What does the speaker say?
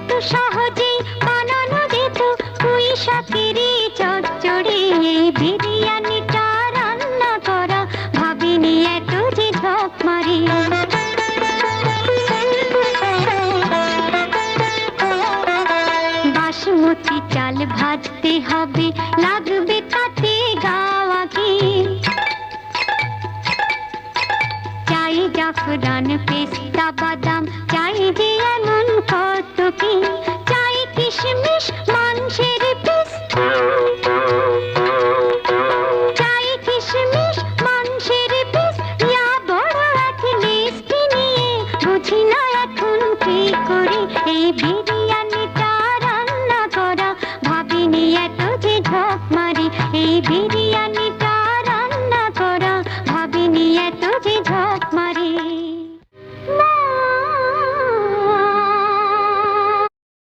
এত সহজেই বানানো যেত পুঁই শাকেরই চচ্চড়ি। বিরিয়ানিটা রান্না করা ভাবিনি এত যে ঝক মারি। বাসমতি চাল ভাজতে হবে, লাগলো